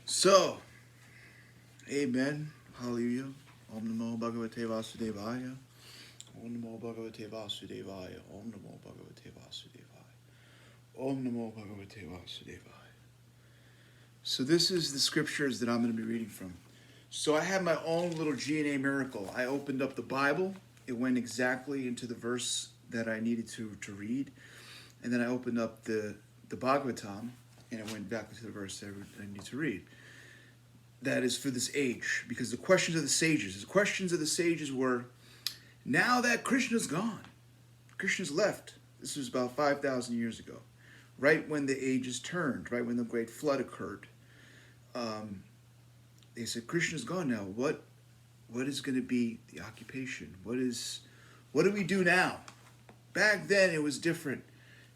So, amen, hallelujah, Om Namo Bhagavate Vasudevaya, Om Namo Bhagavate Vasudevaya, Om Namo Bhagavate Vasudevaya, Om Namo Bhagavate Vasudevaya. So this is the scriptures that I'm going to be reading from. So I had my own little GNA miracle. I opened up the Bible, it went exactly into the verse that I needed to read, and then I opened up the Bhagavatam, and it went back to the verse that I need to read. That is for this age, because the questions of the sages were, now that Krishna's gone, Krishna's left. This was about 5,000 years ago, right when the ages turned, right when the great flood occurred. They said, Krishna's gone now. What is going to be the occupation? What do we do now? Back then it was different.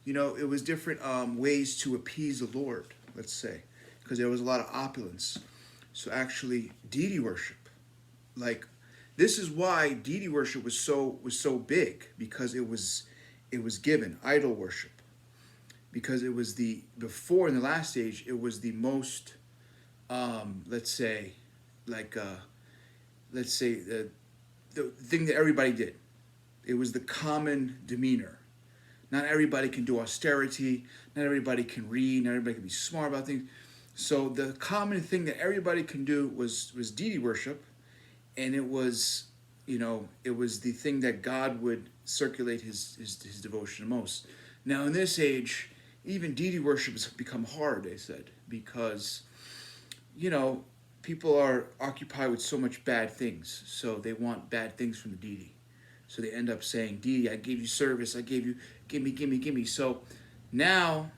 It was different ways to appease the Lord, let's say, because there was a lot of opulence. So actually, deity worship, like this is why deity worship was so big, because it was given. Idol worship, because it was before in the last age it was the most let's say the thing that everybody did. It was the common demeanor. Not everybody can do austerity. Not everybody can read. Not everybody can be smart about things. So the common thing that everybody can do was deity worship, and it was the thing that God would circulate his devotion most. Now in this age, even deity worship has become hard, they said, because people are occupied with so much bad things, so they want bad things from the deity. So they end up saying, deity, I gave you service, I gave you, give me. So now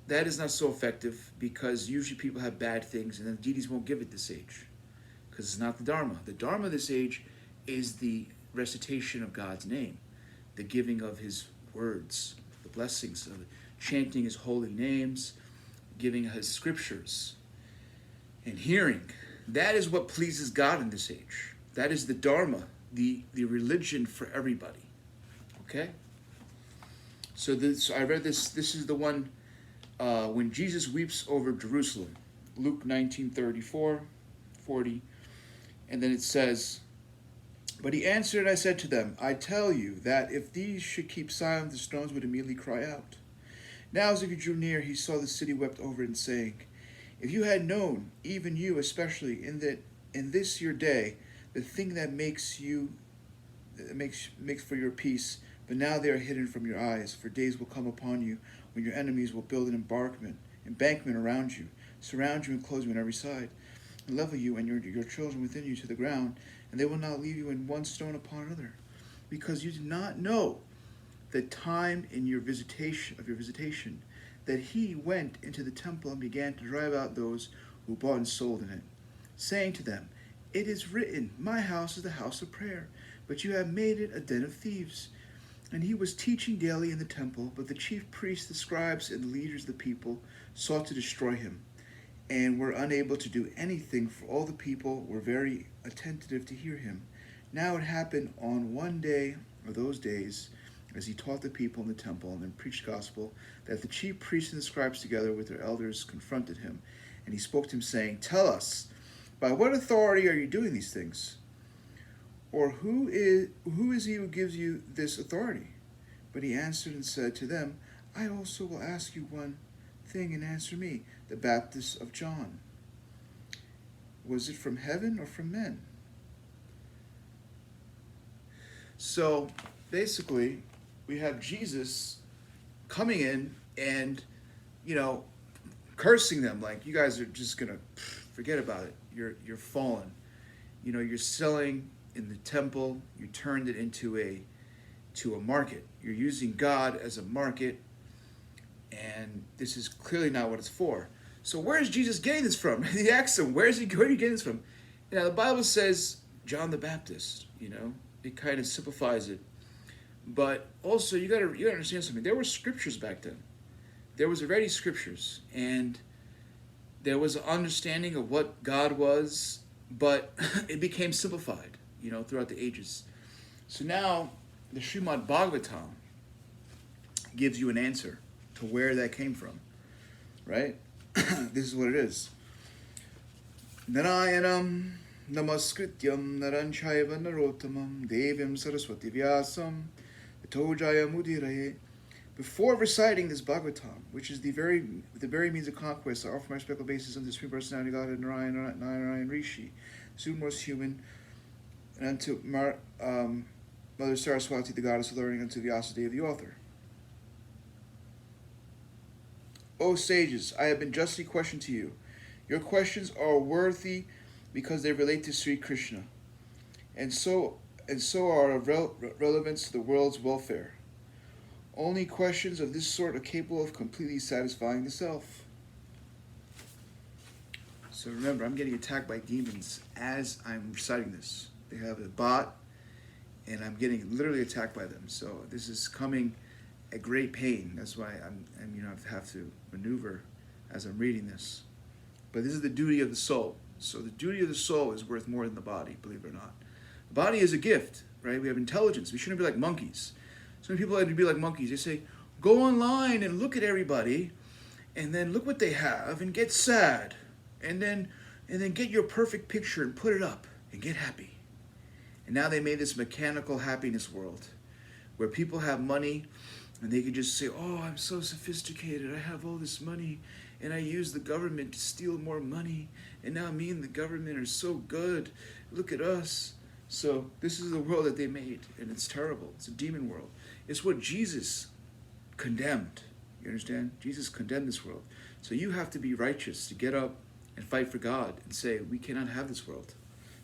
that is not so effective, because usually people have bad things and then deities won't give it this age, because it's not the Dharma. The Dharma of this age is the recitation of God's name, the giving of his words, the blessings, of chanting his holy names, giving his scriptures, and hearing. That is what pleases God in this age. That is the Dharma, the religion for everybody. Okay? So I read this. This is the one when Jesus weeps over Jerusalem. Luke 19:34, 40. And then it says, but he answered, I said to them, I tell you that if these should keep silent, the stones would immediately cry out. Now as he drew near, he saw the city, wept over it, and saying, if you had known, even you especially, in this your day, the thing that makes for your peace, but now they are hidden from your eyes. For days will come upon you when your enemies will build an embankment around you, surround you and close you on every side, and level you and your children within you to the ground, and they will not leave you in one stone upon another, because you did not know the time in your visitation, that he went into the temple and began to drive out those who bought and sold in it, saying to them, it is written, my house is the house of prayer, but you have made it a den of thieves. And he was teaching daily in the temple, but the chief priests, the scribes, and the leaders of the people sought to destroy him, and were unable to do anything, for all the people were very attentive to hear him. Now it happened on one day, or those days, as he taught the people in the temple and preached the gospel, that the chief priests and the scribes together with their elders confronted him. And he spoke to him, saying, tell us, by what authority are you doing these things? Or who is he who gives you this authority? But he answered and said to them, I also will ask you one thing, and answer me. The baptism of John, was it from heaven or from men? So basically, we have Jesus coming in and, cursing them, like, you guys are just gonna forget about it. You're fallen. You're selling in the temple. You turned it into a market. You're using God as a market, and this is clearly not what it's for. So where is Jesus getting this from? He asks him, where are you getting this from? The Bible says John the Baptist. It kind of simplifies it. But also, you gotta understand something. There were scriptures back then. There was already scriptures, and there was an understanding of what God was, but it became simplified, throughout the ages. So now, the Srimad Bhagavatam gives you an answer to where that came from, right? This is what it is. Narayanam namaskrityam naranchayva narottamam devim saraswati vyasam vitojaya mudiraye. Before reciting this Bhagavatam, which is the very means of conquest, I offer my respectful basis unto the Supreme Personality God and Narayan Rishi, the supremest human, and unto Mother Saraswati, the goddess of learning, unto Vyasadeva, the author. O sages, I have been justly questioned to you. Your questions are worthy because they relate to Sri Krishna, and so are of relevance to the world's welfare. Only questions of this sort are capable of completely satisfying the self. So remember, I'm getting attacked by demons as I'm reciting this. They have a bot, and I'm getting literally attacked by them. So this is coming at great pain. That's why I'm have to maneuver as I'm reading this. But this is the duty of the soul. So the duty of the soul is worth more than the body, believe it or not. The body is a gift, right? We have intelligence. We shouldn't be like monkeys. So many people like to be like monkeys. They say, go online and look at everybody, and then look what they have and get sad, and then get your perfect picture and put it up and get happy. And now they made this mechanical happiness world where people have money and they can just say, oh, I'm so sophisticated. I have all this money and I use the government to steal more money. And now me and the government are so good. Look at us. So this is the world that they made, and it's terrible. It's a demon world. It's what Jesus condemned. You understand? Jesus condemned this world. So you have to be righteous to get up and fight for God and say, we cannot have this world.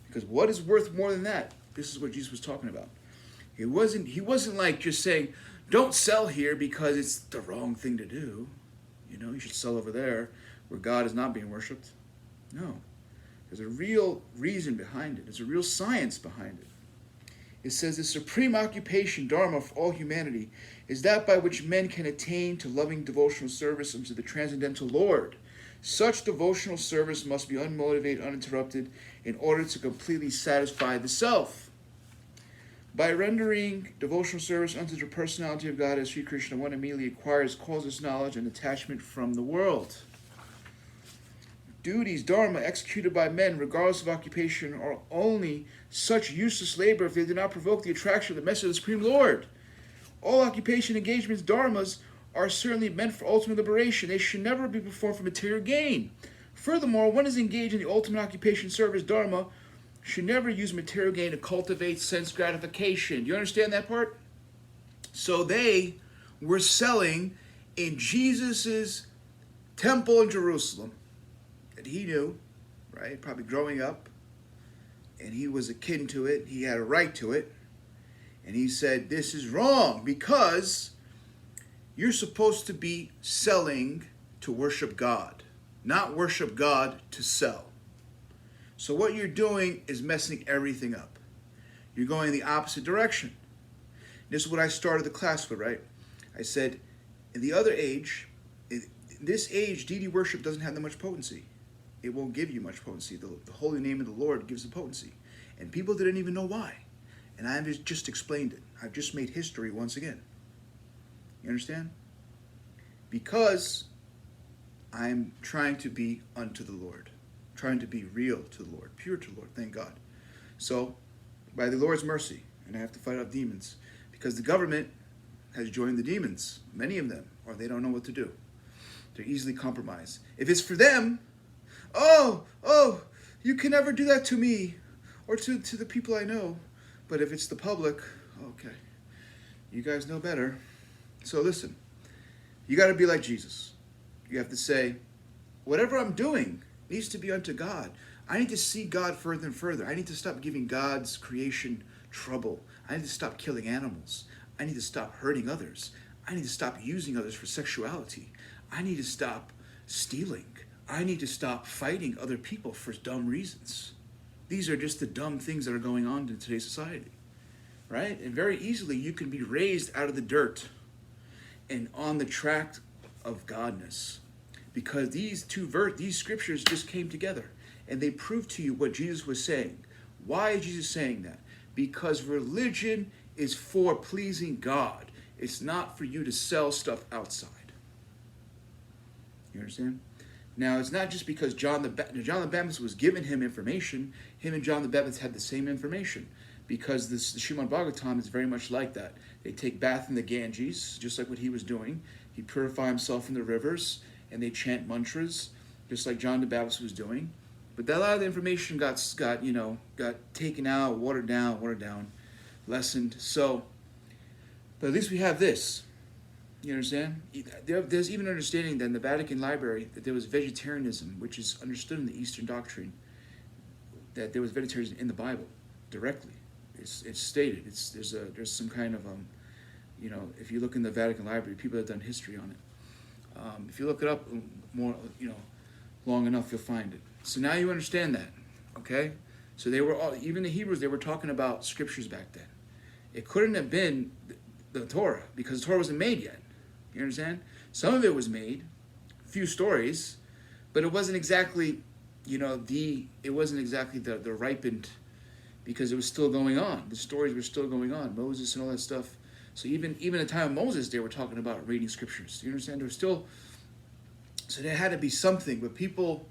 Because what is worth more than that? This is what Jesus was talking about. He wasn't like just saying, don't sell here because it's the wrong thing to do. You should sell over there where God is not being worshipped. No. There's a real reason behind it. There's a real science behind it. It says the supreme occupation, dharma, for all humanity is that by which men can attain to loving devotional service unto the transcendental Lord. Such devotional service must be unmotivated, uninterrupted, in order to completely satisfy the self. By rendering devotional service unto the personality of God as Sri Krishna, one immediately acquires causeless knowledge and detachment from the world. Duties, dharma, executed by men, regardless of occupation, are only such useless labor if they do not provoke the attraction of the message of the Supreme Lord. All occupation engagements, dharmas, are certainly meant for ultimate liberation. They should never be performed for material gain. Furthermore, one is engaged in the ultimate occupation service, dharma, should never use material gain to cultivate sense gratification. Do you understand that part? So they were selling in Jesus's temple in Jerusalem that he knew, right? Probably growing up, and he was akin to it. He had a right to it. And he said, this is wrong because you're supposed to be selling to worship God, not worship God to sell. So what you're doing is messing everything up. You're going in the opposite direction. This is what I started the class with, right? I said, in the other age, in this age, deity worship doesn't have that much potency. It won't give you much potency. The holy name of the Lord gives the potency. And people didn't even know why. And I've just explained it. I've just made history once again. You understand? Because I'm trying to be unto the Lord. Trying to be real to the Lord. Pure to the Lord. Thank God. So, by the Lord's mercy, and I have to fight off demons. Because the government has joined the demons. Many of them. Or they don't know what to do. They're easily compromised. If it's for them, oh, you can never do that to me. Or to the people I know. But if it's the public, okay. You guys know better. So listen. You got to be like Jesus. You have to say, whatever I'm doing needs to be unto God. I need to see God further and further. I need to stop giving God's creation trouble. I need to stop killing animals. I need to stop hurting others. I need to stop using others for sexuality. I need to stop stealing. I need to stop fighting other people for dumb reasons. These are just the dumb things that are going on in today's society, right? And very easily you can be raised out of the dirt and on the track of godness, because these scriptures just came together and they prove to you what Jesus was saying. Why is Jesus saying that? Because religion is for pleasing God. It's not for you to sell stuff outside. You understand? Now, it's not just because John the Baptist was giving him information. Him and John the Baptist had the same information, because the Srimad Bhagavatam is very much like that. They take bath in the Ganges, just like what he was doing. He purified himself in the rivers, and they chant mantras, just like John the Baptist was doing. But a lot of the information got taken out, watered down, lessened. So, but at least we have this. You understand? There's even understanding that in the Vatican Library that there was vegetarianism, which is understood in the Eastern doctrine, that there was vegetarianism in the Bible directly. It's stated. There's some kind of if you look in the Vatican Library, people have done history on it. If you look it up more long enough, you'll find it. So now you understand that, okay? So they were all, even the Hebrews, they were talking about scriptures back then. It couldn't have been the Torah, because the Torah wasn't made yet. You understand? Some of it was made, a few stories, but it wasn't exactly, it wasn't exactly the ripened, because it was still going on. The stories were still going on, Moses and all that stuff. So even at the time of Moses, they were talking about reading scriptures. You understand? There was still, so there had to be something, but people,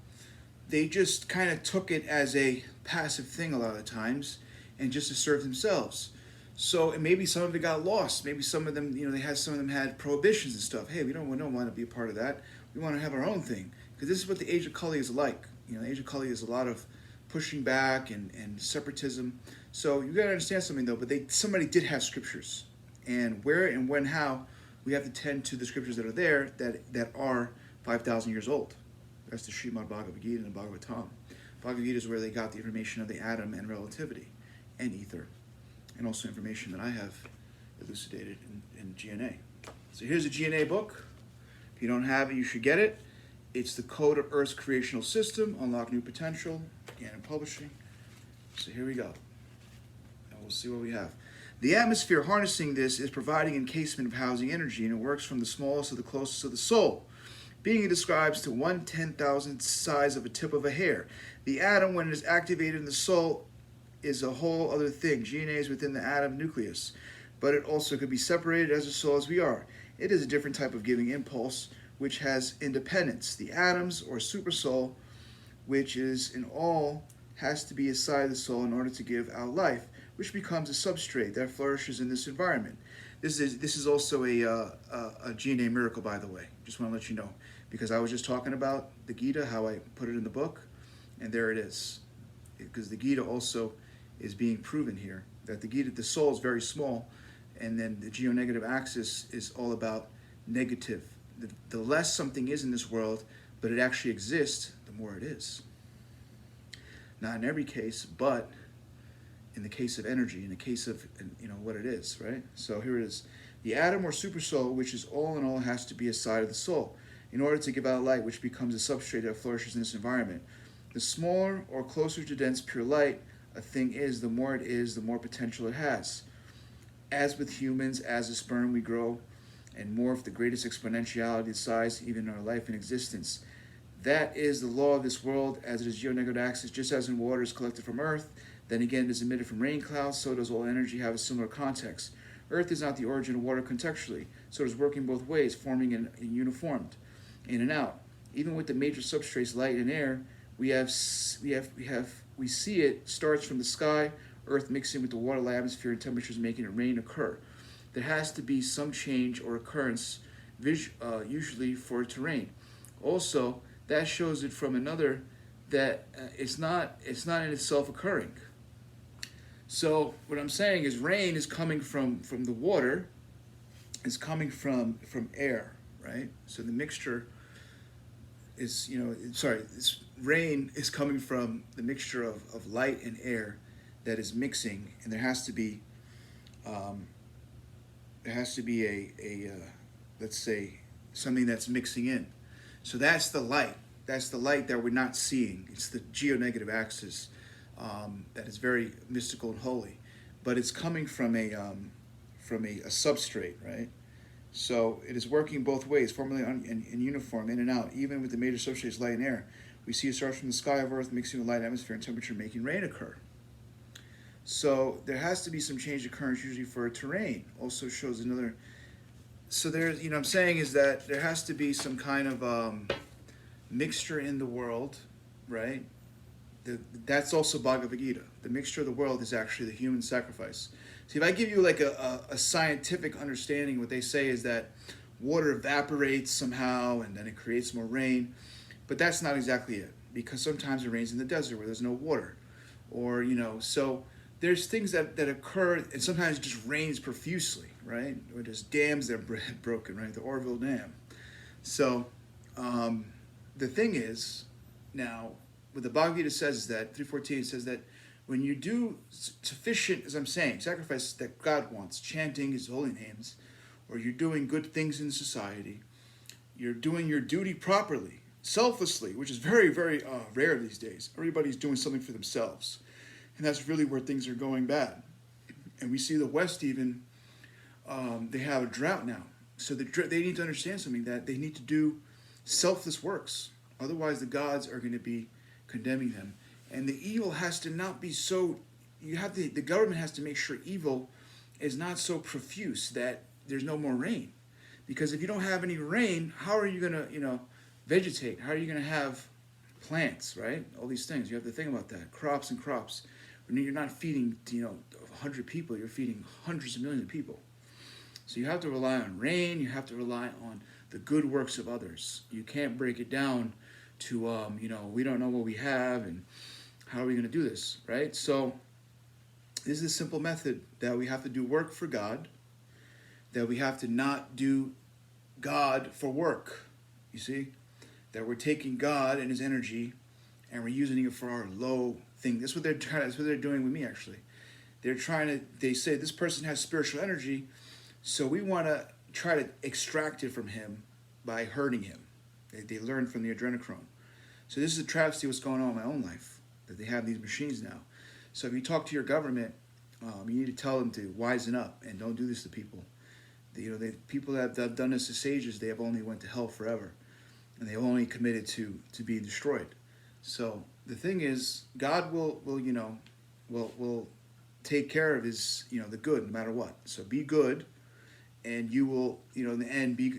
they just kind of took it as a passive thing a lot of the times, and just to serve themselves. So, and maybe some of it got lost. Maybe some of them, some of them had prohibitions and stuff. Hey, we don't want to be a part of that. We want to have our own thing. Because this is what the age of Kali is like. The age of Kali is a lot of pushing back and separatism. So you got to understand something though. But somebody did have scriptures, and where and when, how, we have to tend to the scriptures that are there that are 5,000 years old. That's the Srimad Bhagavad Gita and the Bhagavatam. Bhagavad Gita is where they got the information of the atom and relativity and ether, and also information that I have elucidated in GNA. So here's a GNA book. If you don't have it, you should get it. It's the Code of Earth's Creational System, Unlock New Potential, GNA Publishing. So here we go. And we'll see what we have. The atmosphere harnessing this is providing encasement of housing energy, and it works from the smallest to the closest of the soul. Being it describes to 1/10,000th size of a tip of a hair. The atom, when it is activated in the soul, is a whole other thing. GNA is within the atom nucleus, but it also could be separated as a soul as we are. It is a different type of giving impulse, which has independence. The atoms, or supersoul, which is in all, has to be a side of the soul in order to give out life, which becomes a substrate that flourishes in this environment. This is also a GNA miracle, by the way. Just want to let you know, because I was just talking about the Gita, how I put it in the book, and there it is. Because the Gita also is being proven here, that the soul is very small, and then the Geo-Negative axis is all about negative. The less something is in this world, but it actually exists, the more it is. Not in every case, but in the case of energy, in the case of what it is, right? So here it is. The atom or supersoul, which is all in all, has to be a side of the soul in order to give out light, which becomes a substrate that flourishes in this environment. The smaller or closer to dense pure light a thing is, the more it is, the more potential it has. As with humans, as a sperm, we grow and morph the greatest exponentiality of size, even in our life and existence. That is the law of this world, as it is Geo-Negative axis. Just as in water is collected from earth, then again it is emitted from rain clouds, so does all energy have a similar context. Earth is not the origin of water contextually, so it is working both ways, forming and uniformed, in and out. Even with the major substrates, light and air, we see it starts from the sky, earth mixing with the water, atmosphere, and temperatures making it rain occur. There has to be some change or occurrence, usually for it to rain. Also, that shows it from another that it's not in itself occurring. So what I'm saying is, rain is coming from the water, is coming from air, right? So the mixture is, rain is coming from the mixture of light and air that is mixing, and there has to be let's say, something that's mixing in. So that's the light. That's the light that we're not seeing. It's the Geo-Negative axis that is very mystical and holy, but it's coming from a substrate, right? So it is working both ways, formally and uniform, in and out. Even with the major substrates, light and air, we see it starts from the sky of Earth, mixing with light, atmosphere, and temperature, making rain occur. So there has to be some change occurrence usually for it to rain. Also shows another. So there's, what I'm saying is that there has to be some kind of mixture in the world, right? That's also Bhagavad Gita. The mixture of the world is actually the human sacrifice. See, if I give you like a scientific understanding, what they say is that water evaporates somehow and then it creates more rain. But that's not exactly it, because sometimes it rains in the desert where there's no water. Or, so there's things that occur, and sometimes it just rains profusely, right? Or there's dams that are broken, right? The Orville Dam. So the thing is, now, what the Bhagavad Gita says is that, 3:14 says that when you do sufficient, as I'm saying, sacrifice that God wants, chanting his holy names, or you're doing good things in society, you're doing your duty properly, selflessly, which is very, very rare these days. Everybody's doing something for themselves. And that's really where things are going bad. And we see the West even, they have a drought now. So they need to understand something, that they need to do selfless works. Otherwise, the gods are going to be condemning them. And the evil has to not be so, the government has to make sure evil is not so profuse that there's no more rain. Because if you don't have any rain, how are you going to, vegetate? How are you going to have plants, right? All these things. You have to think about that. Crops and crops. When you're not feeding, 100 people, you're feeding hundreds of millions of people. So you have to rely on rain. You have to rely on the good works of others. You can't break it down to, we don't know what we have and how are we going to do this, right? So this is a simple method that we have to do work for God, that we have to not do God for work, you see? That we're taking God and his energy and we're using it for our low thing. That's what they're doing with me, actually. They say this person has spiritual energy, so we want to try to extract it from him by hurting him. They learn from the adrenochrome. So this is a travesty what's going on in my own life, that they have these machines now. So if you talk to your government, you need to tell them to wisen up and don't do this to people. People that have done this to sages, they have only went to hell forever. And they only committed to being destroyed. So the thing is, God will take care of his, the good no matter what. So be good, and you will, in the end, be,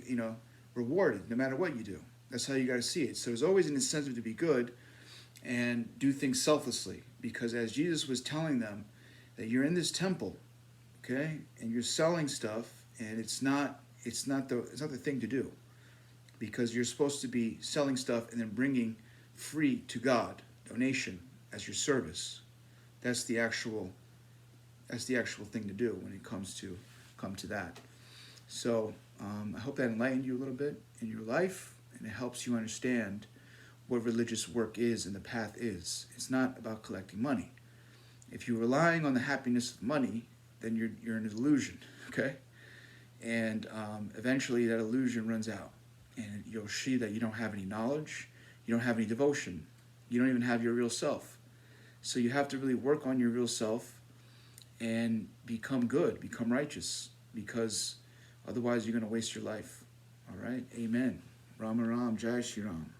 rewarded no matter what you do. That's how you got to see it. So there's always an incentive to be good and do things selflessly, because as Jesus was telling them, that you're in this temple, okay, and you're selling stuff, and it's not the thing to do. Because you're supposed to be selling stuff and then bringing free to God, donation as your service. That's the actual thing to do when it come to that. So I hope that enlightened you a little bit in your life, and it helps you understand what religious work is and the path is. It's not about collecting money. If you're relying on the happiness of money, then you're in an illusion, okay? And eventually that illusion runs out. And you'll see that you don't have any knowledge, you don't have any devotion, you don't even have your real self. So you have to really work on your real self and become good, become righteous, because otherwise you're going to waste your life. All right? Amen. Ram Ram, Jai Shri Ram.